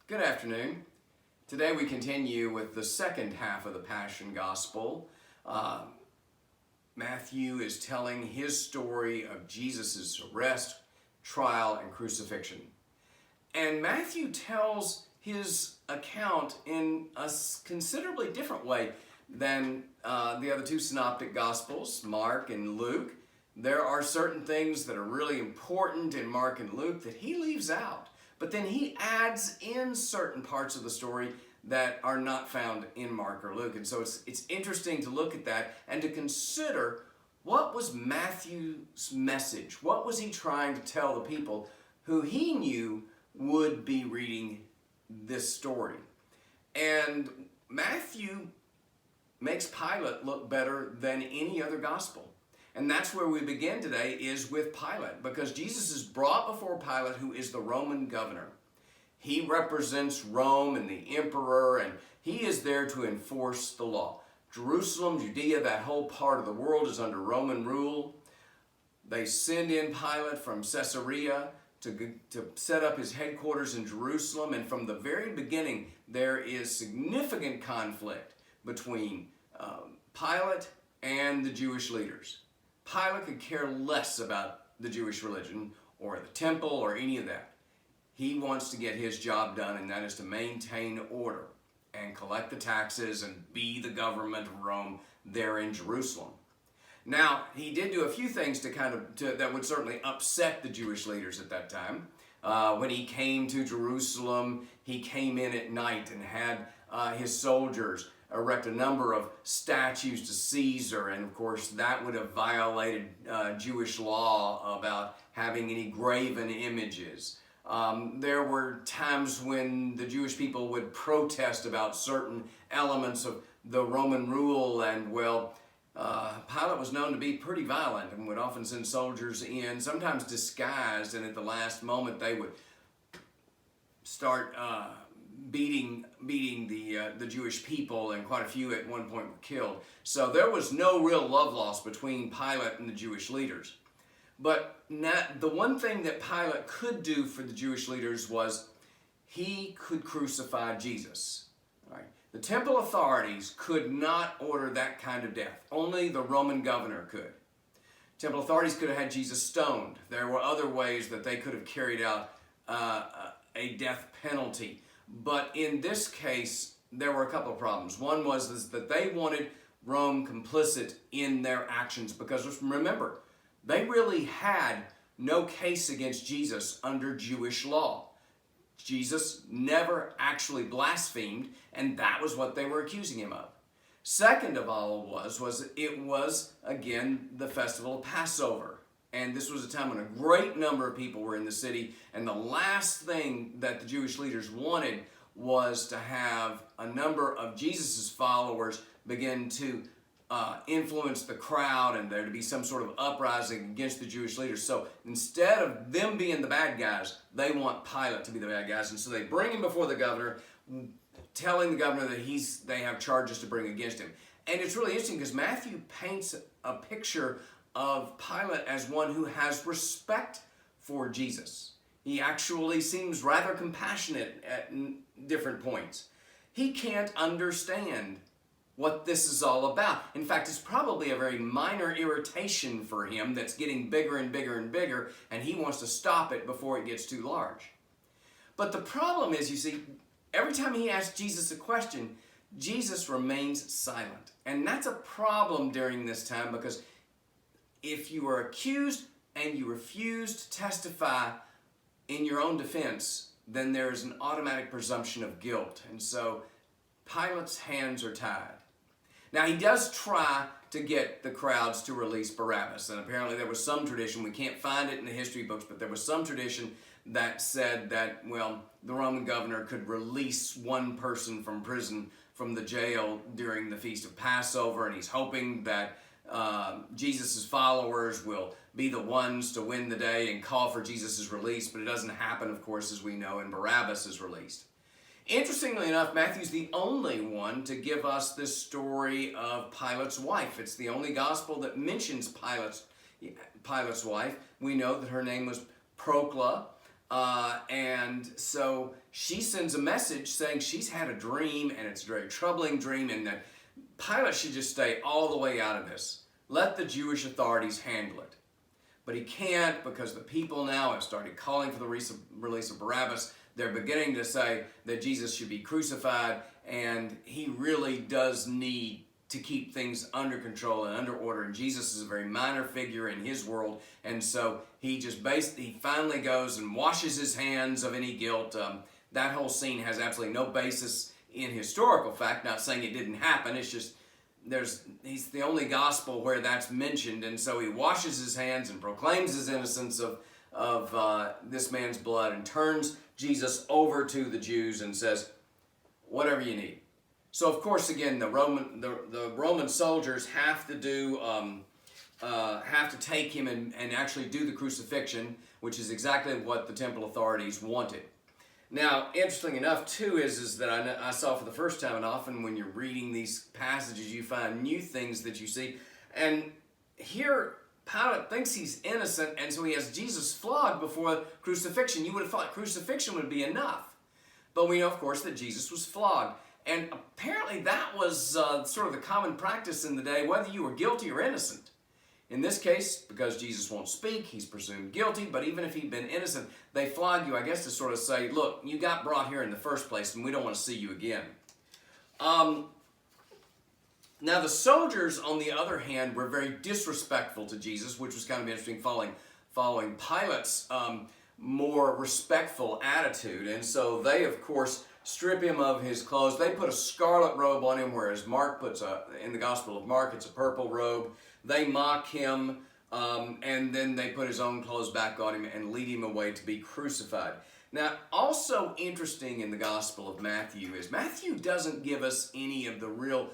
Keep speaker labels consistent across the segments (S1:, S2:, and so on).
S1: Good afternoon. Today we continue with the second half of the Passion Gospel. Matthew is telling his story of Jesus' arrest, trial, and crucifixion. And Matthew tells his account in a considerably different way than the other two synoptic Gospels, Mark and Luke. There are certain things that are really important in Mark and Luke that he leaves out. But then he adds in certain parts of the story that are not found in Mark or Luke. And so it's interesting to look at that and to consider, what was Matthew's message? What was he trying to tell the people who he knew would be reading this story? And Matthew makes Pilate look better than any other gospel. And that's where we begin today, is with Pilate, because Jesus is brought before Pilate, who is the Roman governor. He represents Rome and the emperor, and he is there to enforce the law. Jerusalem, Judea, that whole part of the world is under Roman rule. They send in Pilate from Caesarea to set up his headquarters in Jerusalem, and from the very beginning, there is significant conflict between Pilate and the Jewish leaders. Pilate could care less about the Jewish religion or the temple or any of that. He wants to get his job done, and that is to maintain order and collect the taxes and be the government of Rome there in Jerusalem. Now, he did do a few things that would certainly upset the Jewish leaders at that time. When he came to Jerusalem, he came in at night and had his soldiers erect a number of statues to Caesar, and of course that would have violated Jewish law about having any graven images. There were times when the Jewish people would protest about certain elements of the Roman rule, and Pilate was known to be pretty violent and would often send soldiers in, sometimes disguised, and at the last moment they would start beating the Jewish people, and quite a few at one point were killed. So there was no real love lost between Pilate and the Jewish leaders. But the one thing that Pilate could do for the Jewish leaders was he could crucify Jesus. Right? The temple authorities could not order that kind of death. Only the Roman governor could. Temple authorities could have had Jesus stoned. There were other ways that they could have carried out a death penalty. But in this case, there were a couple of problems. One was that they wanted Rome complicit in their actions, because remember, they really had no case against Jesus under Jewish law. Jesus never actually blasphemed, and that was what they were accusing him of. Second of all it was again the festival of Passover. And this was a time when a great number of people were in the city, and the last thing that the Jewish leaders wanted was to have a number of Jesus' followers begin to influence the crowd, and there to be some sort of uprising against the Jewish leaders. So instead of them being the bad guys, they want Pilate to be the bad guys. And so they bring him before the governor, telling the governor that they have charges to bring against him. And it's really interesting because Matthew paints a picture of Pilate as one who has respect for Jesus. He actually seems rather compassionate at different points. He can't understand what this is all about. In fact, it's probably a very minor irritation for him that's getting bigger and bigger and bigger, and he wants to stop it before it gets too large. But the problem is, you see, every time he asks Jesus a question, Jesus remains silent. And that's a problem during this time, because if you are accused and you refuse to testify in your own defense, then there is an automatic presumption of guilt. And so Pilate's hands are tied. Now, he does try to get the crowds to release Barabbas. And apparently there was some tradition, we can't find it in the history books, but there was some tradition that said that, the Roman governor could release one person from prison, from the jail during the Feast of Passover, and he's hoping that Jesus' followers will be the ones to win the day and call for Jesus' release, but it doesn't happen, of course, as we know, and Barabbas is released. Interestingly enough, Matthew's the only one to give us this story of Pilate's wife. It's the only gospel that mentions Pilate's wife. We know that her name was Procla. And so she sends a message saying she's had a dream, and it's a very troubling dream, and that Pilate should just stay all the way out of this. Let the Jewish authorities handle it. But he can't, because the people now have started calling for the release of Barabbas. They're beginning to say that Jesus should be crucified, and he really does need to keep things under control and under order. And Jesus is a very minor figure in his world, and so he just he finally goes and washes his hands of any guilt. That whole scene has absolutely no basis in historical fact. Not saying it didn't happen. It's just he's the only gospel where that's mentioned, and so he washes his hands and proclaims his innocence of this man's blood, and turns Jesus over to the Jews and says, "Whatever you need." So of course, again, the Roman soldiers have to take him and actually do the crucifixion, which is exactly what the temple authorities wanted. Now, interesting enough, too, is that I saw for the first time, and often when you're reading these passages, you find new things that you see. And here, Pilate thinks he's innocent, and so he has Jesus flogged before crucifixion. You would have thought crucifixion would be enough. But we know, of course, that Jesus was flogged. And apparently that was sort of the common practice in the day, whether you were guilty or innocent. In this case, because Jesus won't speak, he's presumed guilty, but even if he'd been innocent, they flog you, I guess, to sort of say, look, you got brought here in the first place, and we don't want to see you again. Now, the soldiers, on the other hand, were very disrespectful to Jesus, which was kind of interesting following Pilate's more respectful attitude. And so they, of course, strip him of his clothes. They put a scarlet robe on him, whereas Mark puts in the Gospel of Mark, it's a purple robe. They mock him, and then they put his own clothes back on him and lead him away to be crucified. Now, also interesting in the Gospel of Matthew is Matthew doesn't give us any of the real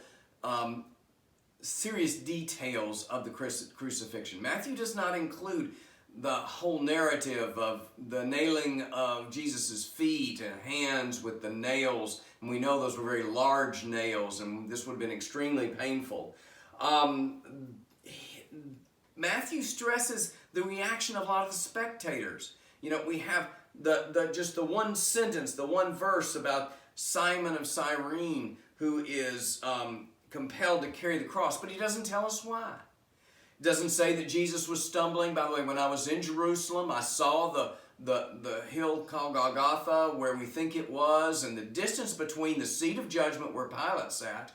S1: serious details of the crucifixion. Matthew does not include the whole narrative of the nailing of Jesus' feet and hands with the nails. And we know those were very large nails, and this would have been extremely painful. Matthew stresses the reaction of a lot of the spectators. You know, we have just the one sentence, the one verse about Simon of Cyrene, who is compelled to carry the cross, but he doesn't tell us why. It doesn't say that Jesus was stumbling. By the way, when I was in Jerusalem, I saw the hill called Golgotha, where we think it was, and the distance between the seat of judgment where Pilate sat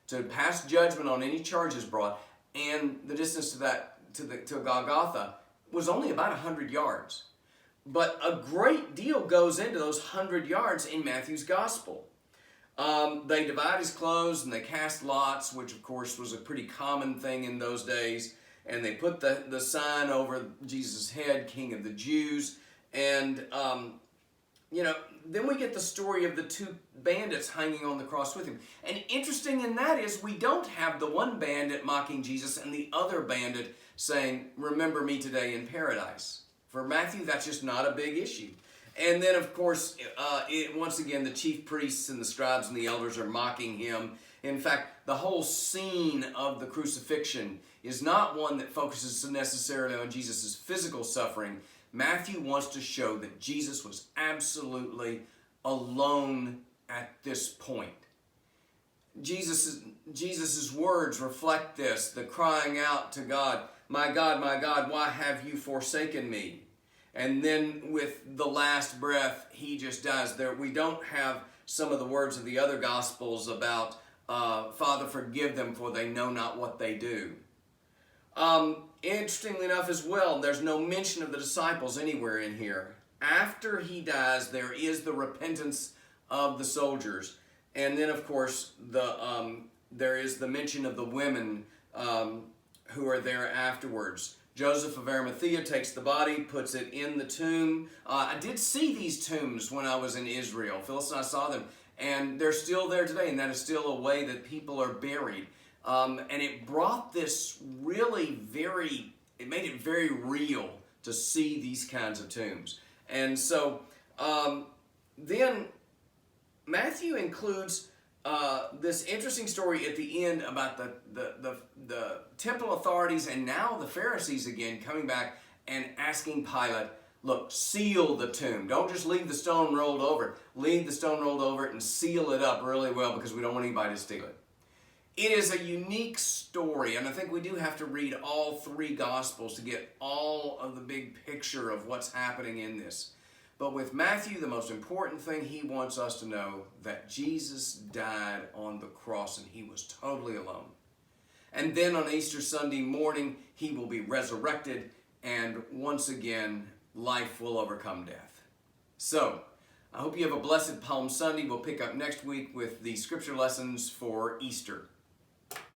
S1: to pass judgment on any charges brought, and the distance to Golgotha was only about 100 yards. But a great deal goes into those 100 yards in Matthew's gospel. They divide his clothes and they cast lots, which of course was a pretty common thing in those days. And they put the sign over Jesus' head, King of the Jews. And, then we get the story of the two bandits hanging on the cross with him. And interesting in that is we don't have the one bandit mocking Jesus and the other bandit saying, "Remember me today in paradise." For Matthew, that's just not a big issue. And then, of course, once again, the chief priests and the scribes and the elders are mocking him. In fact, the whole scene of the crucifixion is not one that focuses necessarily on Jesus' physical suffering. Matthew wants to show that Jesus was absolutely alone at this point. Jesus' words reflect this, the crying out to God, my God, why have you forsaken me?" And then with the last breath, he just dies. We don't have some of the words of the other Gospels about, "Father, forgive them, for they know not what they do." Interestingly enough as well, there's no mention of the disciples anywhere in here. After he dies, there is the repentance of the soldiers. And then, of course, there is the mention of the women who are there afterwards. Joseph of Arimathea takes the body, puts it in the tomb. I did see these tombs when I was in Israel. Phyllis and I saw them, and they're still there today, and that is still a way that people are buried. And it brought this it made it very real to see these kinds of tombs. And so then Matthew includes this interesting story at the end about the temple authorities and now the Pharisees again coming back and asking Pilate, Look, seal the tomb. Don't just leave the stone rolled over. Leave the stone rolled over and seal it up really well because we don't want anybody to steal it. It is a unique story, and I think we do have to read all three Gospels to get all of the big picture of what's happening in this. But with Matthew, the most important thing he wants us to know that Jesus died on the cross and he was totally alone. And then on Easter Sunday morning, he will be resurrected, and once again, life will overcome death. So, I hope you have a blessed Palm Sunday. We'll pick up next week with the scripture lessons for Easter.